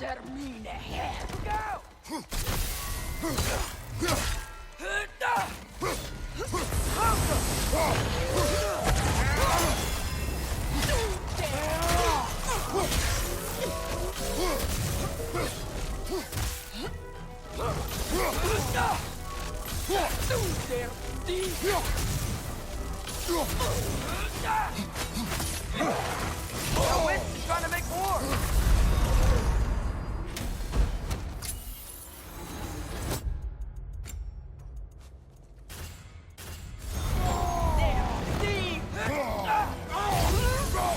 termine här. Go! The witch is trying to make war!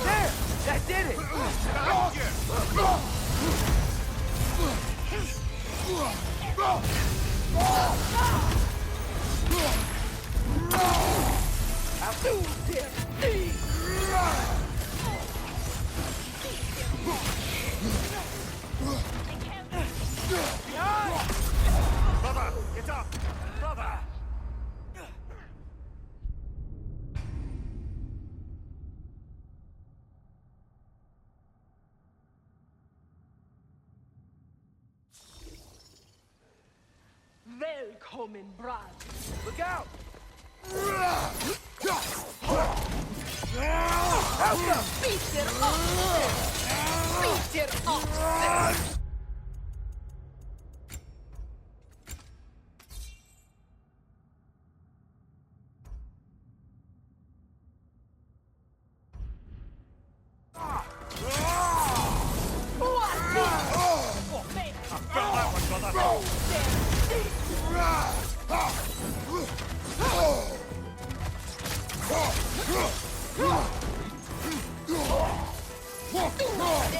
There! That did it! I'll do this! Brother, get up! Brother! Välkommen, brad! Look out! Peter Peter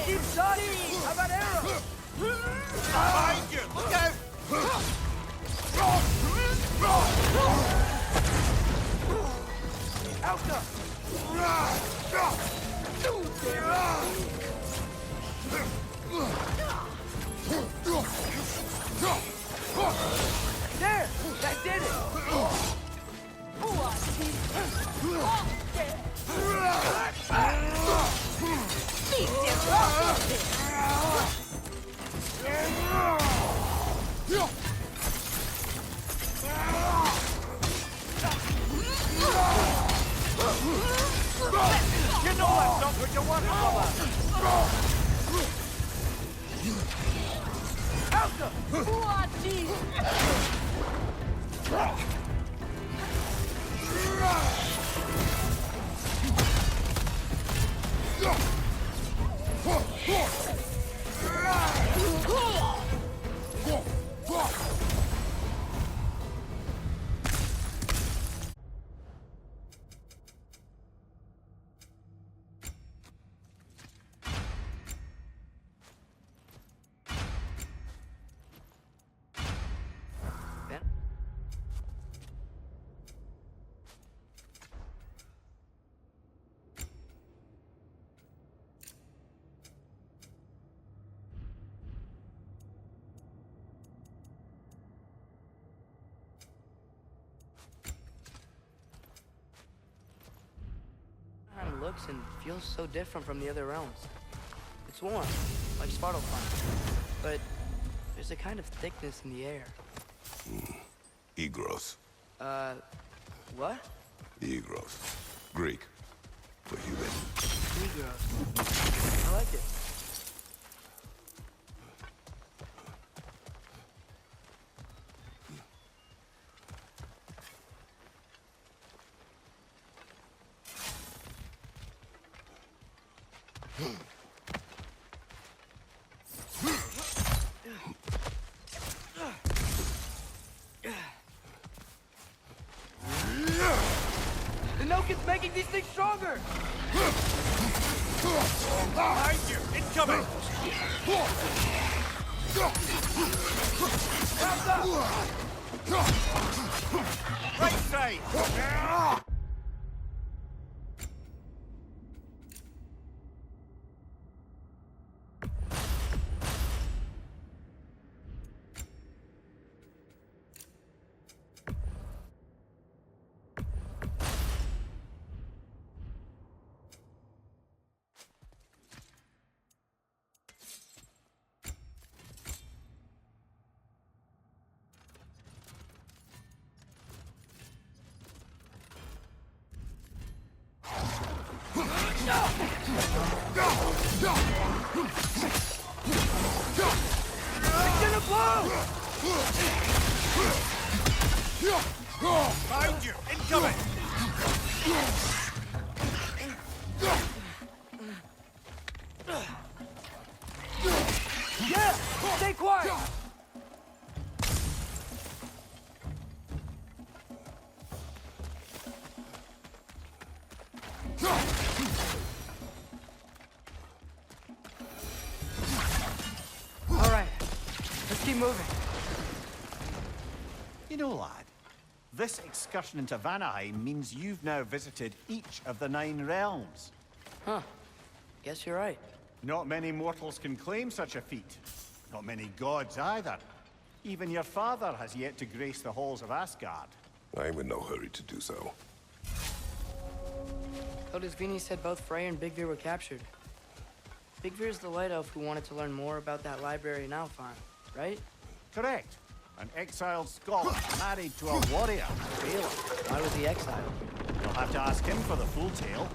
Keep shooting! How about arrows? Behind you! Look out! Alka! There! That did You know that's not what you want, brother! Alka! Looks and feels so different from the other realms. It's warm, like Svartalfheim, but there's a kind of thickness in the air. Egros. What? Egros. Greek. For human. Negros. I like it. The Nokin's making these things stronger! Behind you! Incoming! Right side! It's gonna blow! Behind you! Incoming! Yeah! Stay quiet! All right, let's keep moving. You know, lad, this excursion into Vanaheim means you've now visited each of the 9 realms. Huh. Guess you're right. Not many mortals can claim such a feat. Not many gods either. Even your father has yet to grace the halls of Asgard. I'm in no hurry to do so. Otis Vini said both Frey and Big Veer were captured. Big Veer's the light elf who wanted to learn more about that library in Alfheim, right? Correct. An exiled scholar married to a warrior, Bela. Why was he exiled? You'll have to ask him for the full tale.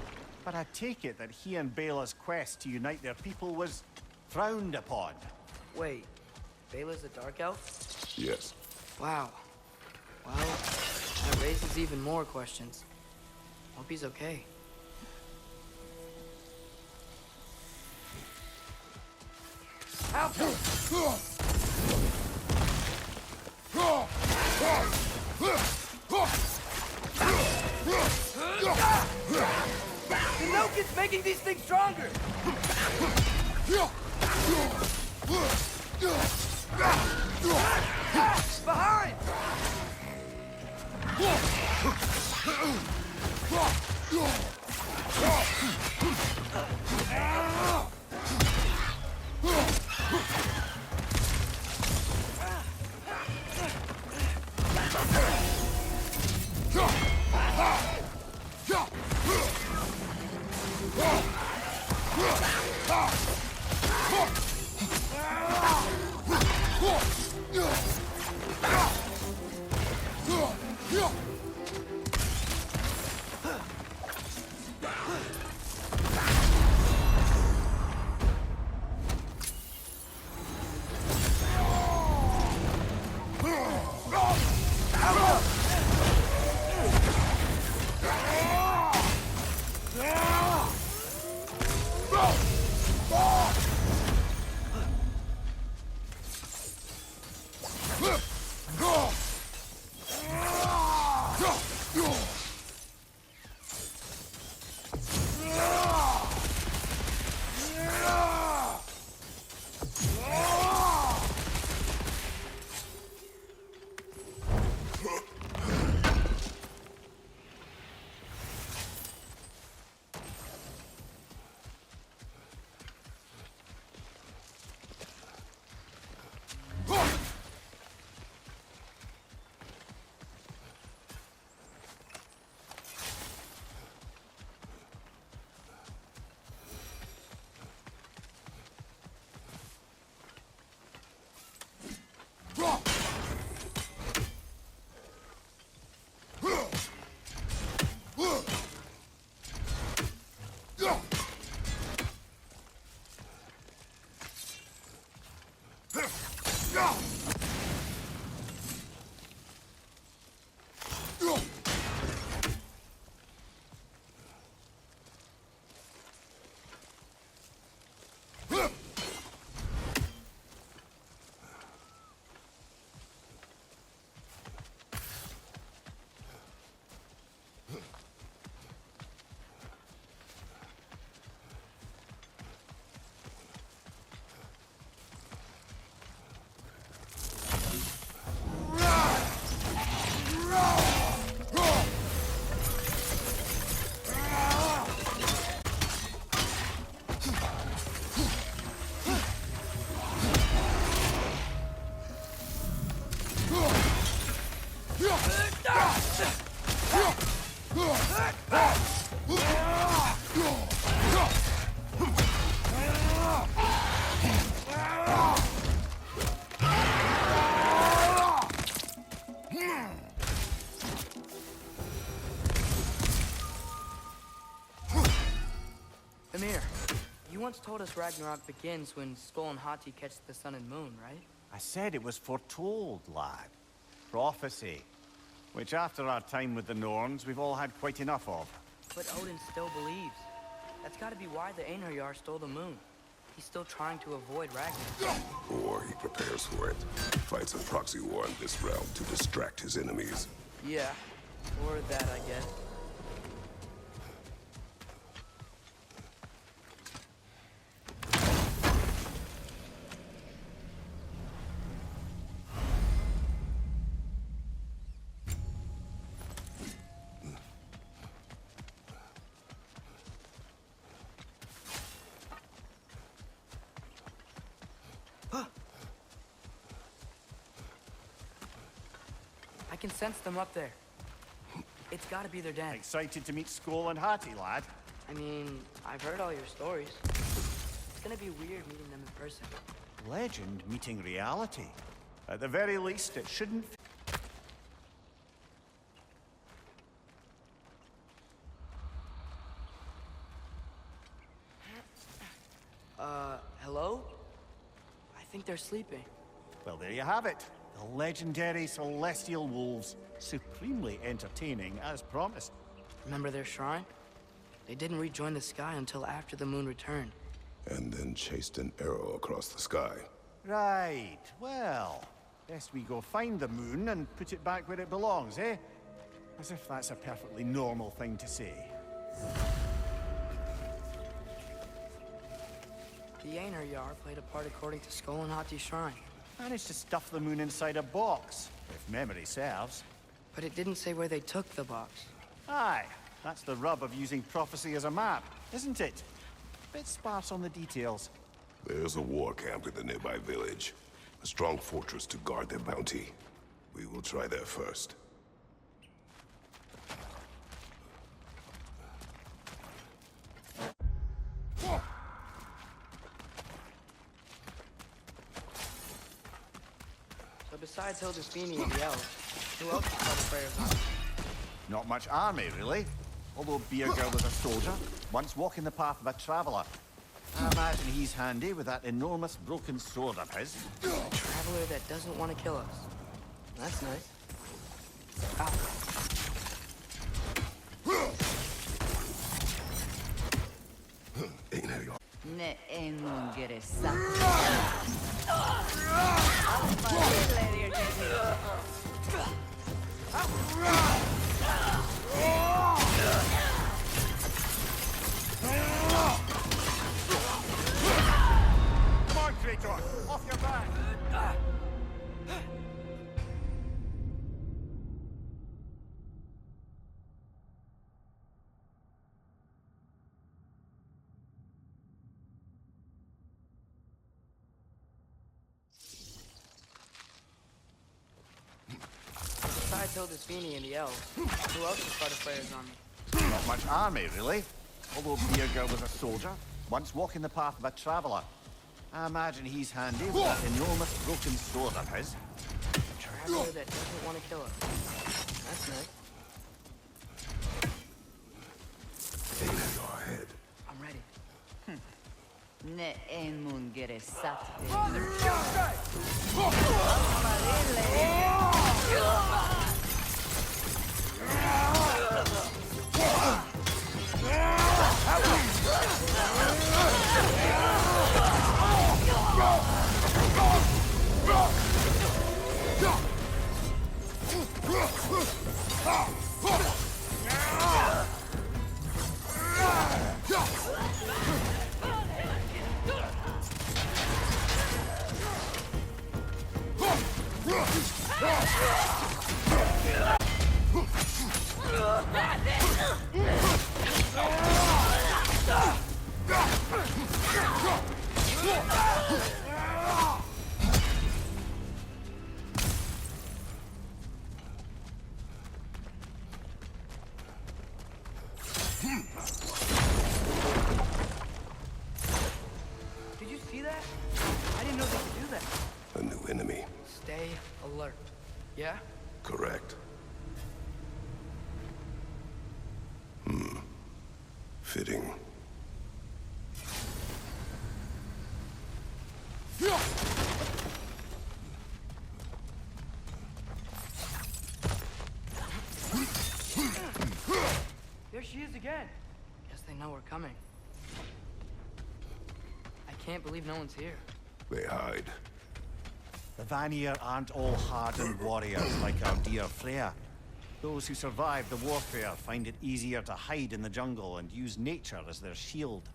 But I take it that he and Bela's quest to unite their people was frowned upon. Wait, Bela's a dark elf? Yes. Wow. Well, that raises even more questions. Hope he's okay. The milk is making these things stronger! Behind! Amir, you once told us Ragnarok begins when Skull and Hati catch the sun and moon, right? I said it was foretold, lad. Prophecy. Which after our time with the Norns, we've all had quite enough of. But Odin still believes. That's gotta be why the Einherjar stole the moon. He's still trying to avoid Ragnarok. Or he prepares for it. Fights a proxy war in this realm to distract his enemies. Yeah, or that, I guess. I can sense them up there. It's gotta be their den. Excited to meet Skull and Hati, lad? I mean, I've heard all your stories. It's gonna be weird meeting them in person. Legend meeting reality. At the very least, it shouldn't... Hello? I think they're sleeping. Well, there you have it. The legendary celestial wolves. Supremely entertaining, as promised. Remember their shrine? They didn't rejoin the sky until after the moon returned. And then chased an arrow across the sky. Right. Well, best we go find the moon and put it back where it belongs, eh? As if that's a perfectly normal thing to say. The Einherjar played a part according to Skull and Hati's shrine. Managed to stuff the moon inside a box, if memory serves. But it didn't say where they took the box. Aye, that's the rub of using prophecy as a map, isn't it? Bit sparse on the details. There's a war camp in the nearby village. A strong fortress to guard their bounty. We will try there first. So besides Hildesfini and the elves, who else is the prayers on? Not much army, really. Although Beergirl was a soldier, once walking the path of a traveler. I imagine he's handy with that enormous broken sword of his. A traveler that doesn't want to kill us. That's nice. Ow. Ne en geresa. Come on, Kratos! Off your back! Besides Hildesfini and the elves, who else is the prayers on me? Not much army, really. Although Beergirl was a soldier, once walking the path of a traveler. I imagine he's handy with that enormous broken sword of his. A traveler that doesn't want to kill us. That's nice. Go ahead. I'm ready. Ne en mun geresat. Father, kill strike! Did you see that? I didn't know they could do that. A new enemy. Stay alert. Yeah? Correct. Fitting. she is again. Guess they know we're coming. I can't believe no one's here. They hide. The Vanir aren't all hardened warriors like our dear Freya. Those who survive the warfare find it easier to hide in the jungle and use nature as their shield.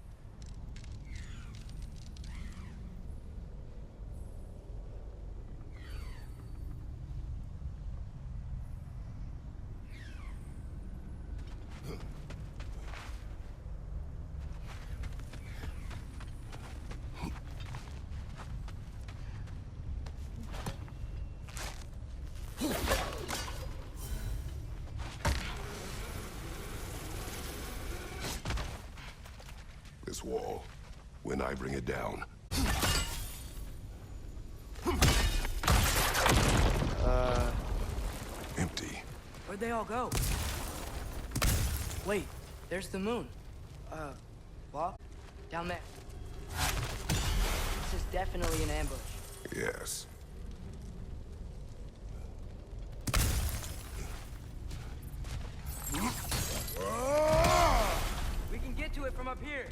This wall, when I bring it down. Empty. Where'd they all go? Wait, there's the moon. What? Down there. This is definitely an ambush. Yes. We can get to it from up here.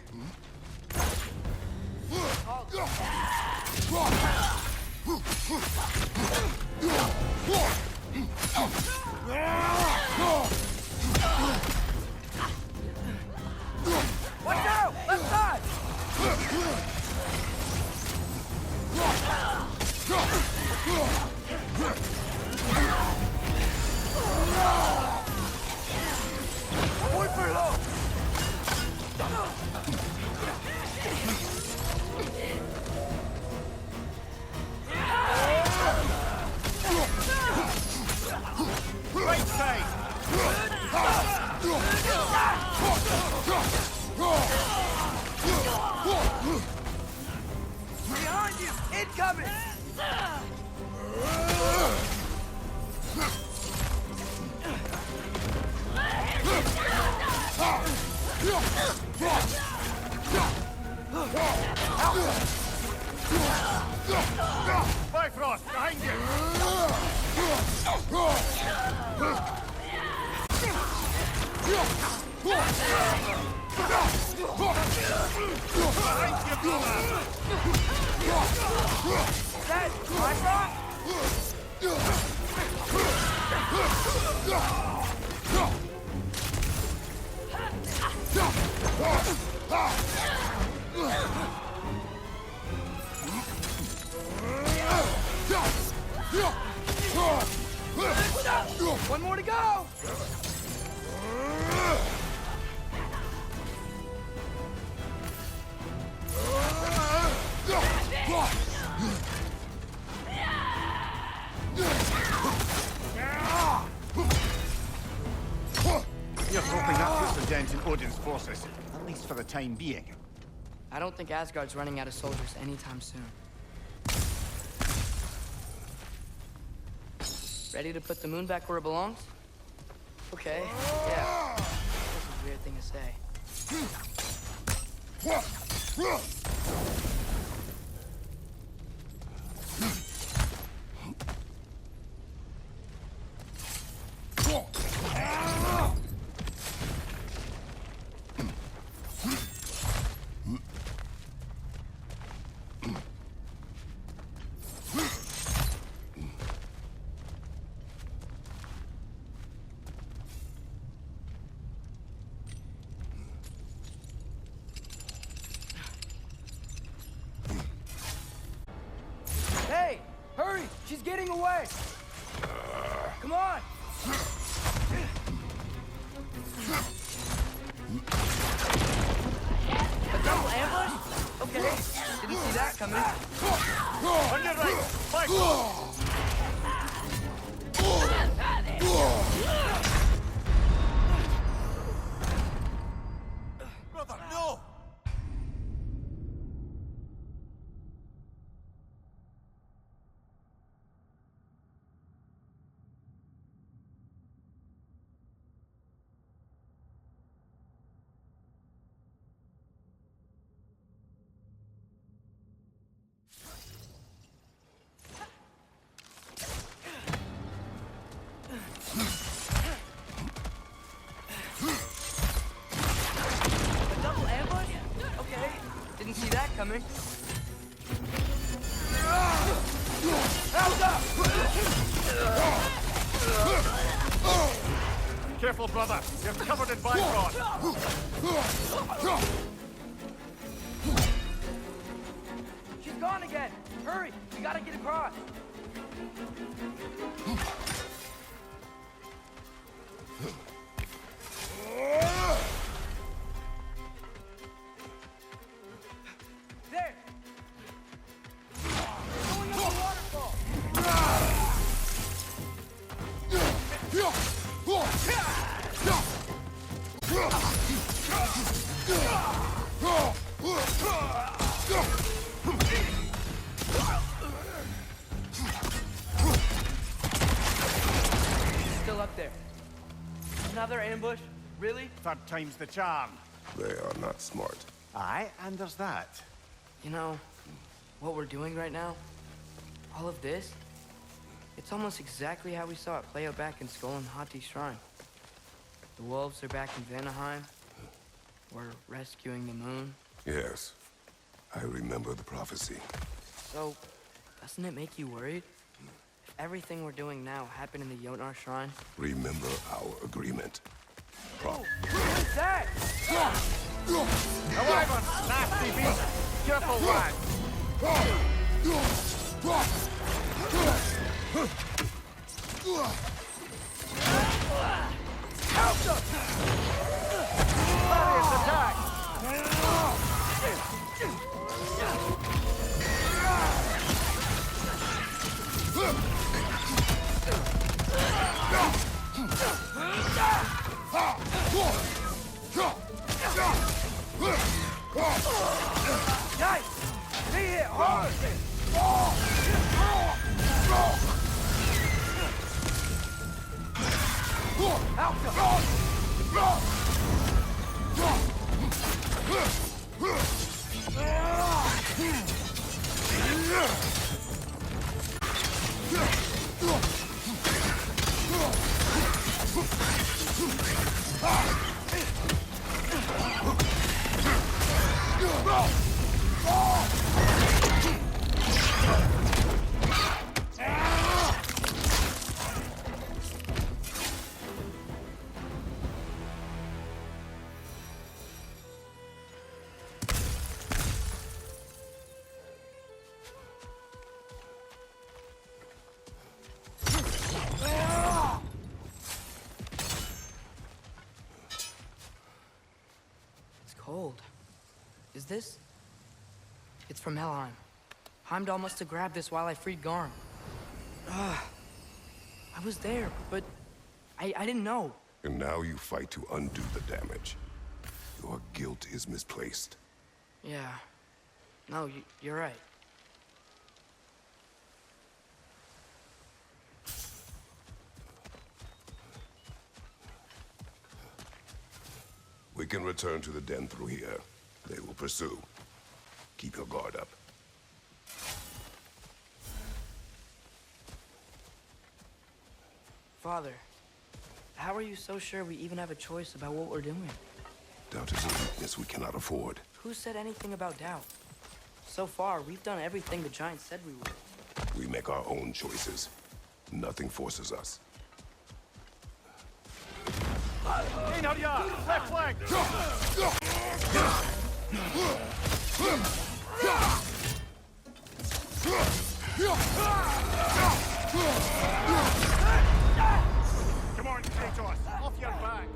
Watch out! Left side! Point for low! Right side! Behind you! Incoming! Bifrost, behind you! Behind you, brother! That my rock? One more to go! You're hoping that puts a dent in Odin's forces, at least for the time being. I don't think Asgard's running out of soldiers anytime soon. Ready to put the moon back where it belongs? Okay, yeah. That's a weird thing to say. Hey! Hurry! She's getting away! Come on! A double ambush? Okay, didn't see that coming. On your right! Bifrost! Brother, no! coming. Careful, brother. You're covered in bifrost. She's gone again. Hurry, we gotta get across. There. Going up the waterfall. Still up there. Another ambush? Really? Third time's the charm. They are not smart. Aye, and there's that. You know, what we're doing right now, all of this, it's almost exactly how we saw it play out back in Skull and Hati's shrine. The wolves are back in Vanaheim. We're rescuing the moon. Yes, I remember the prophecy. So, doesn't it make you worried? If everything we're doing now happened in the Jotnar shrine? Remember our agreement. What's that? Arrival, nasty beast. Careful, lad. Gladius, attack! Nice. Stay here, hard. It's cold. Is this? It's from Helheim. Heimdall must have grabbed this while I freed Garm. I was there, but I didn't know. And now you fight to undo the damage. Your guilt is misplaced. Yeah. No, you're right. We can return to the den through here. They will pursue. Keep your guard up. Father, how are you so sure we even have a choice about what we're doing? Doubt is a weakness we cannot afford. Who said anything about doubt? So far, we've done everything the Giants said we would. We make our own choices. Nothing forces us. Einherjar, left flank! Come on, Kratos, off your back!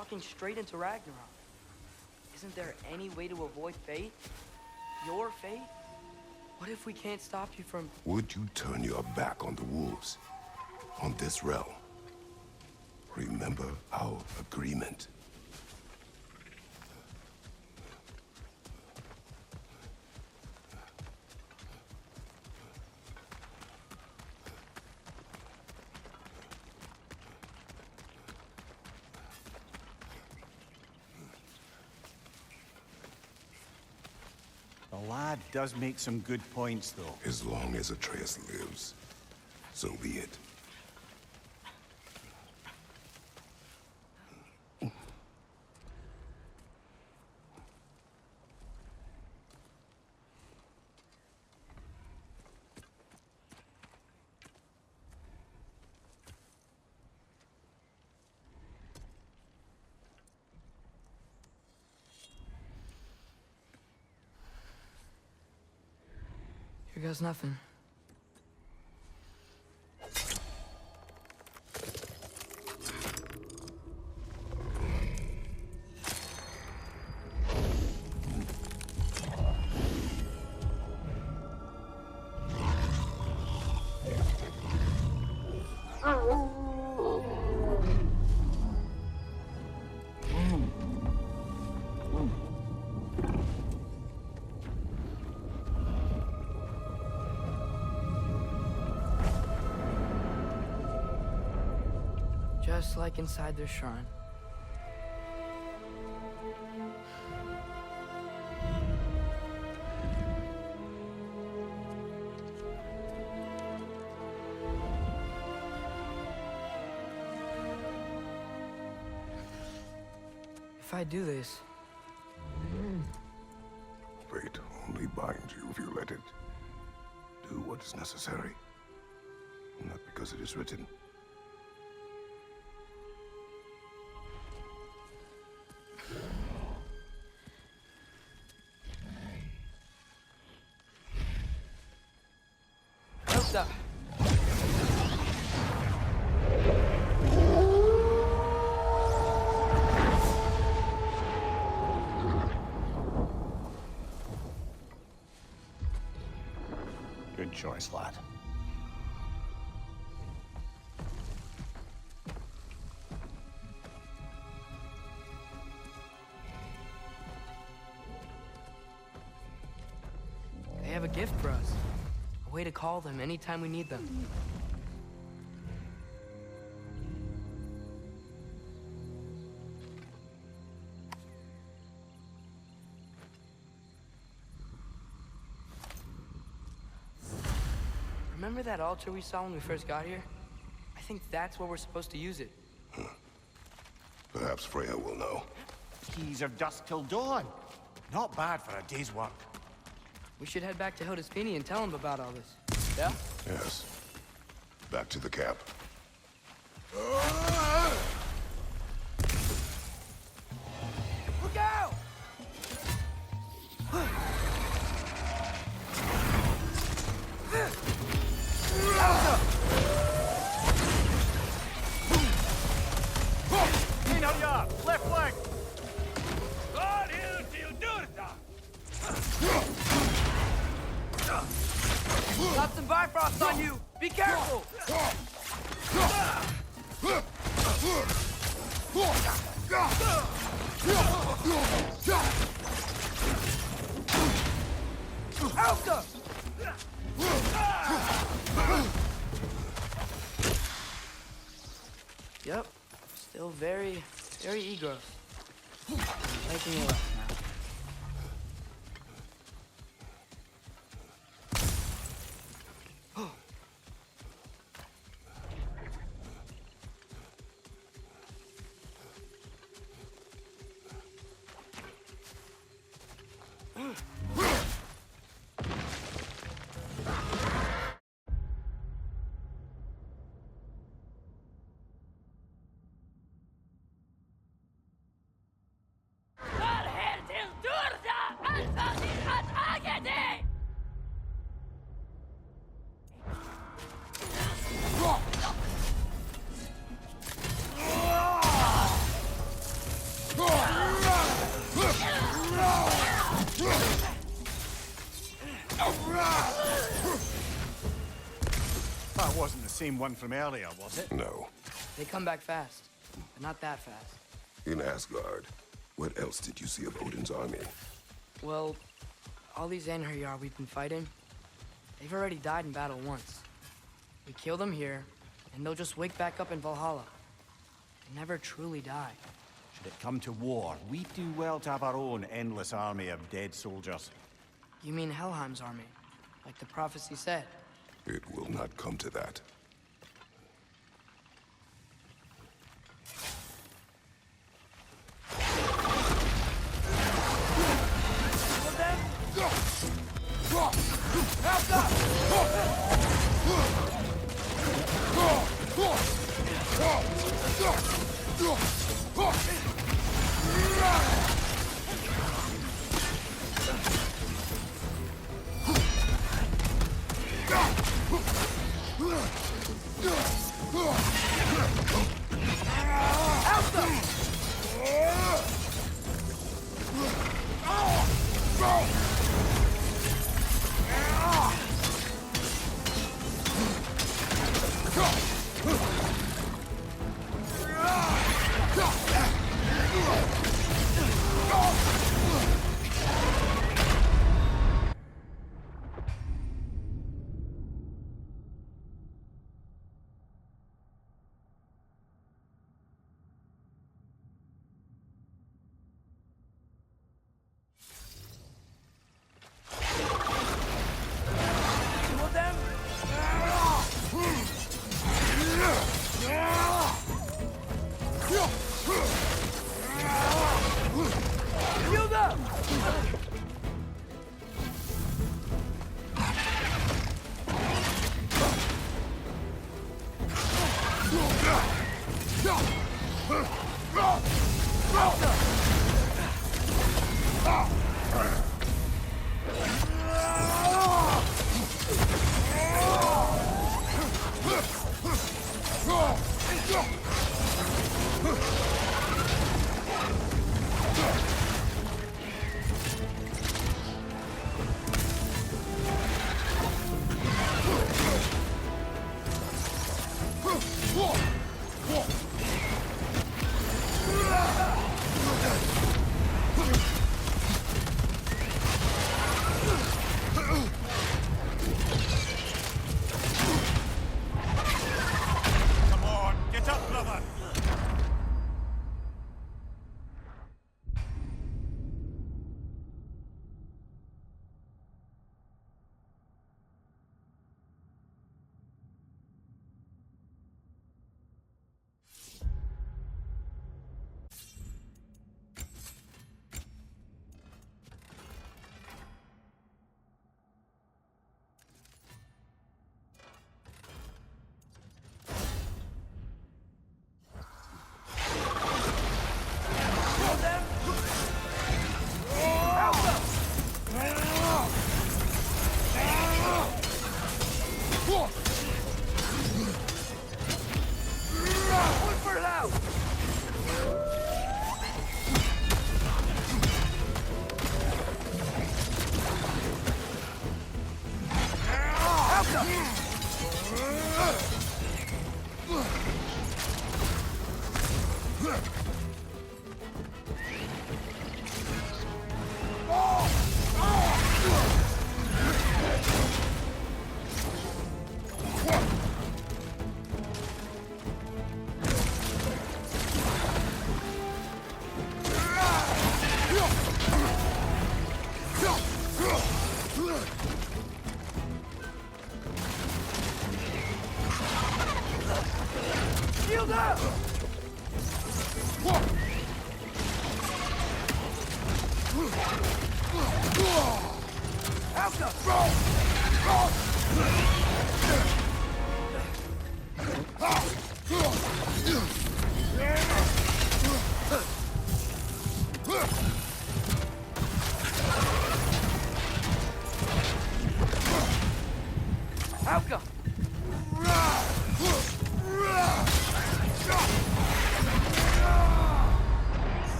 walking straight into Ragnarok. Isn't there any way to avoid fate? Your fate? What if we can't stop you from... Would you turn your back on the wolves? On this realm? Remember our agreement. The lad does make some good points, though. As long as Atreus lives, so be it. Here goes nothing. Just like inside their shrine. If I do this... Fate only binds you if you let it. Do what is necessary. Not because it is written. Elsa! Good choice, lad. They have a gift for us. A way to call them anytime we need them. Remember that altar we saw when we first got here? I think that's where we're supposed to use it. Perhaps Freya will know. Keys of dusk till dawn. Not bad for a day's work. We should head back to Hildesfini and tell him about all this. Yeah? Yes. Back to the camp. Look out! Clean up ya! Left flank! God, here till Durta! Got some Bifrost on you! Be careful! Elsa! Yep. Still very egos. Taking it left now. God, same one from earlier, was it? No. They come back fast, but not that fast. In Asgard, what else did you see of Odin's army? Well, all these Einherjar we've been fighting, they've already died in battle once. We kill them here, and they'll just wake back up in Valhalla. They never truly die. Should it come to war, we do well to have our own endless army of dead soldiers. You mean Helheim's army, like the prophecy said? It will not come to that.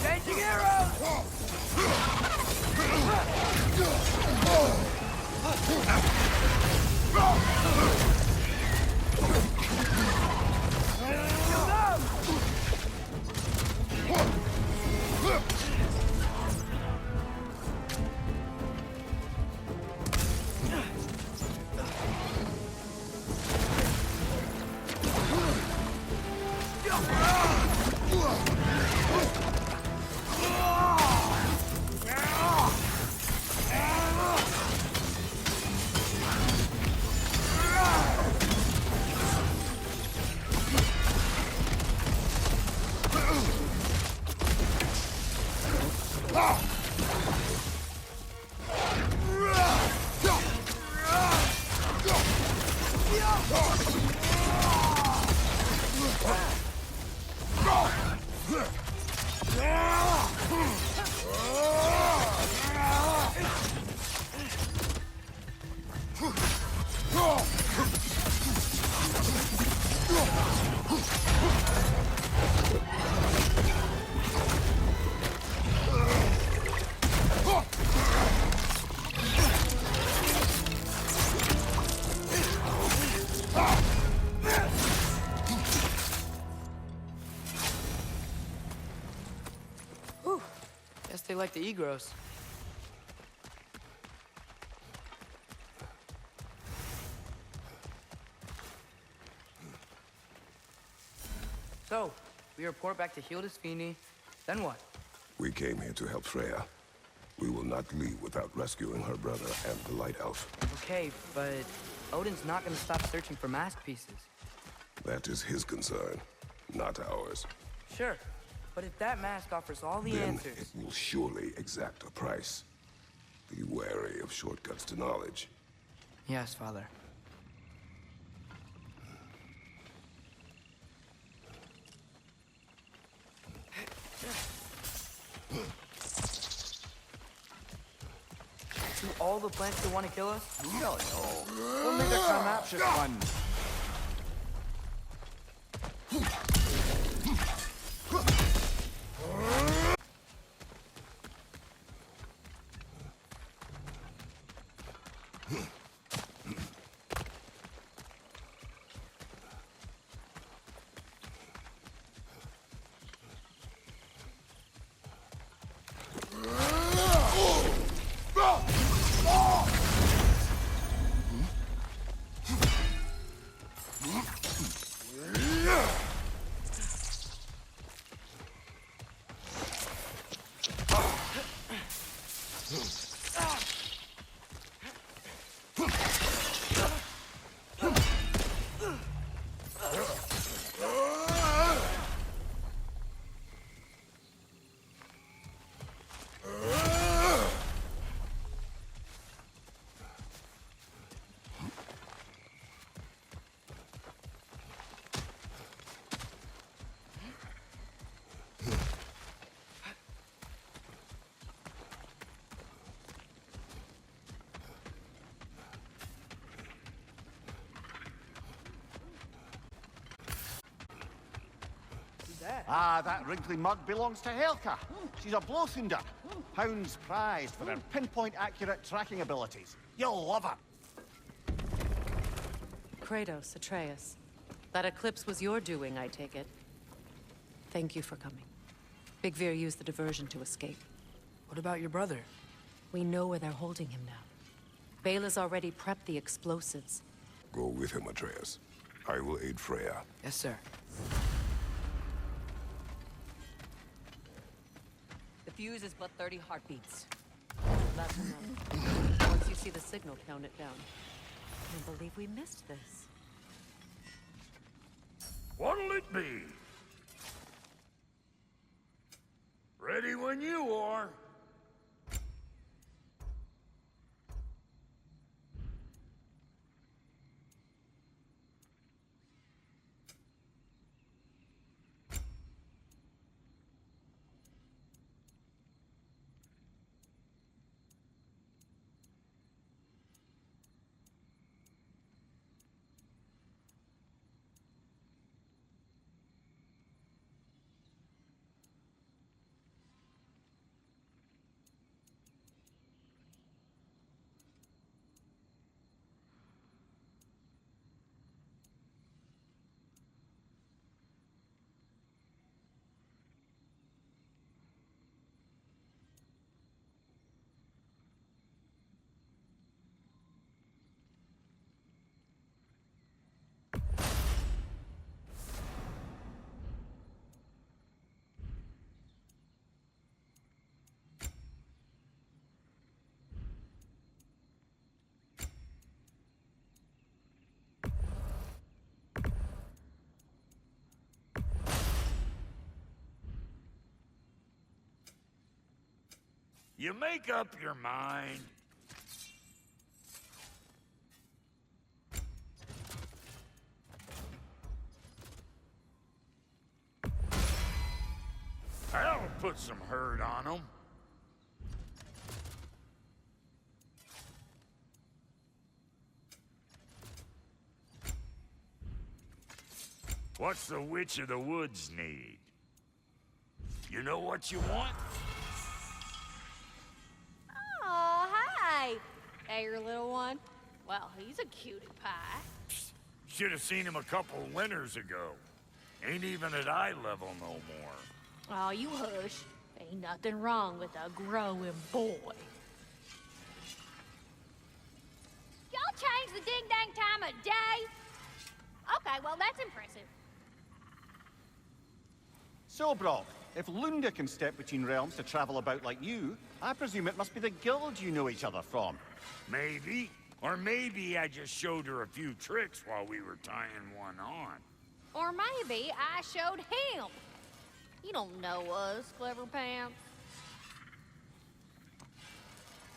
Changing arrows! Guess they like the Egros. So, we report back to Hildisvini, then what? We came here to help Freya. We will not leave without rescuing her brother and the Light Elf. Okay, but Odin's not gonna stop searching for mask pieces. That is his concern, not ours. Sure, but if that mask offers all the Then answers... it will surely exact a price. Be wary of shortcuts to knowledge. Yes, Father. Do all the plants still want to kill us? No, no. Only the carnivorous ones. Ah, that wrinkly mug belongs to Helka. She's a blowthunder. Hounds prized for her pinpoint accurate tracking abilities. You'll love her. Kratos, Atreus. That eclipse was your doing, I take it. Thank you for coming. Big Veer used the diversion to escape. What about your brother? We know where they're holding him now. Bela's already prepped the explosives. Go with him, Atreus. I will aid Freya. Yes, sir. The fuse is but 30 heartbeats. That's enough. Once you see the signal, count it down. Can't believe we missed this. What'll it be? Ready when you are. You make up your mind. That'll put some hurt on them. What's the Witch of the Woods need? You know what you want? Oh, hi. Hey, your little one. Well, he's a cutie pie. Should have seen him a couple winters ago. Ain't even at eye level no more. Oh, you hush. Ain't nothing wrong with a growing boy. Y'all change the ding-dang time of day? Okay, well, that's impressive. So, Brock, if Lunda can step between realms to travel about like you, I presume it must be the guild you know each other from. Maybe. Or maybe I just showed her a few tricks while we were tying one on. Or maybe I showed him. You don't know us, Clever Pants.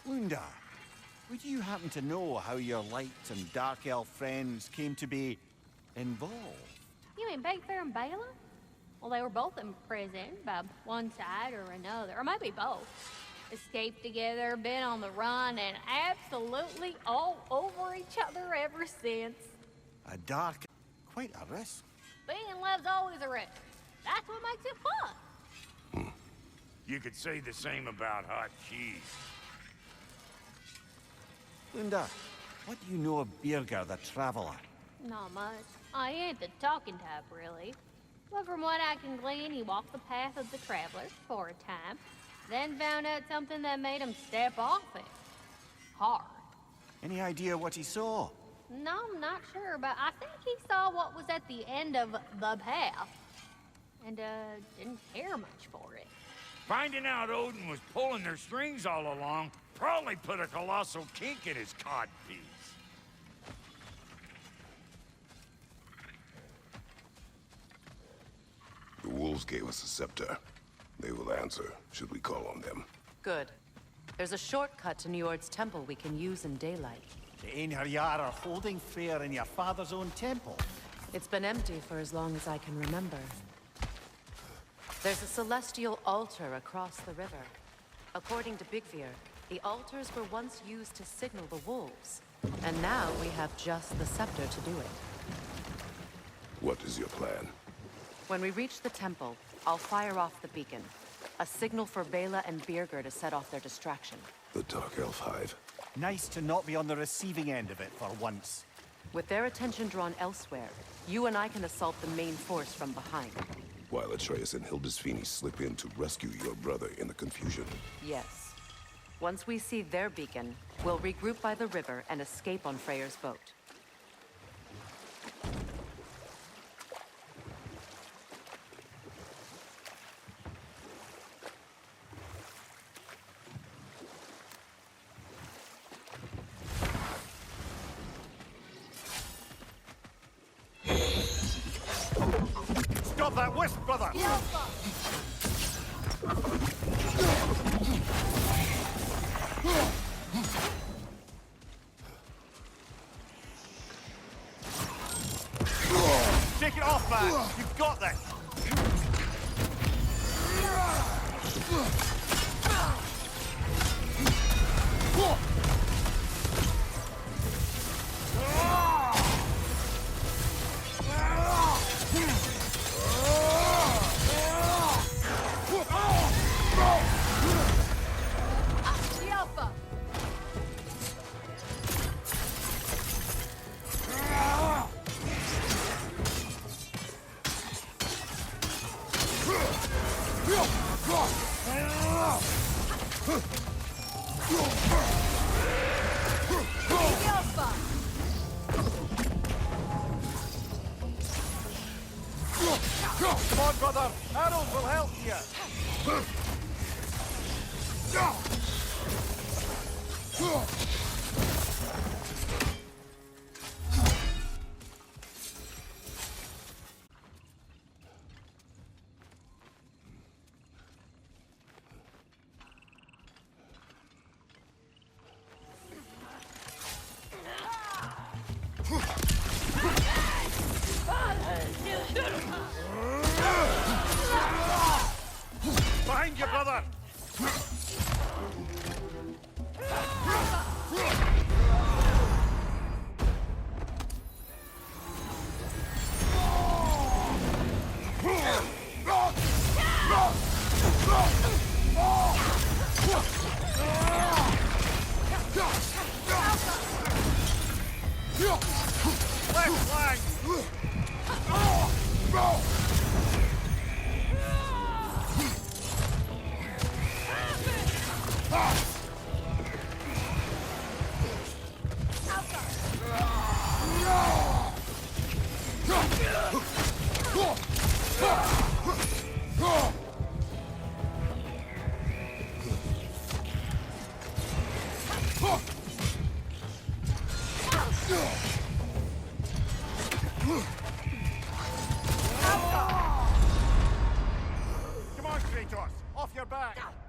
Lunda, would you happen to know how your light and dark elf friends came to be involved? You mean Big Fair and Bela? Well, they were both imprisoned by one side or another, or maybe both. Escaped together, been on the run, and absolutely all over each other ever since. A dark... quite a risk. Being in love's always a risk. That's what makes it fun. You could say the same about hot cheese. Lunda, what do you know of Birger the Traveler? Not much. I ain't the talking type, really. But from what I can glean, he walked the path of the travelers for a time, then found out something that made him step off it. Hard. Any idea what he saw? No, I'm not sure, but I think he saw what was at the end of the path. And, didn't care much for it. Finding out Odin was pulling their strings all along probably put a colossal kink in his codpiece. The wolves gave us a scepter. They will answer, should we call on them. Good. There's a shortcut to Njord's temple we can use in daylight. The Einherjar are holding fair in your father's own temple. It's been empty for as long as I can remember. There's a celestial altar across the river. According to Bigvir, the altars were once used to signal the wolves. And now we have just the scepter to do it. What is your plan? When we reach the temple, I'll fire off the beacon. A signal for Bela and Birger to set off their distraction. The Dark Elf Hive. Nice to not be on the receiving end of it for once. With their attention drawn elsewhere, you and I can assault the main force from behind. While Atreus and Hildisvini slip in to rescue your brother in the confusion. Yes. Once we see their beacon, we'll regroup by the river and escape on Freyr's boat. Stop that wisp, brother! Take it off, man! You've got this! Come on, brother! Arrows will help you! Left flank! Come on, Kratos! Off your back!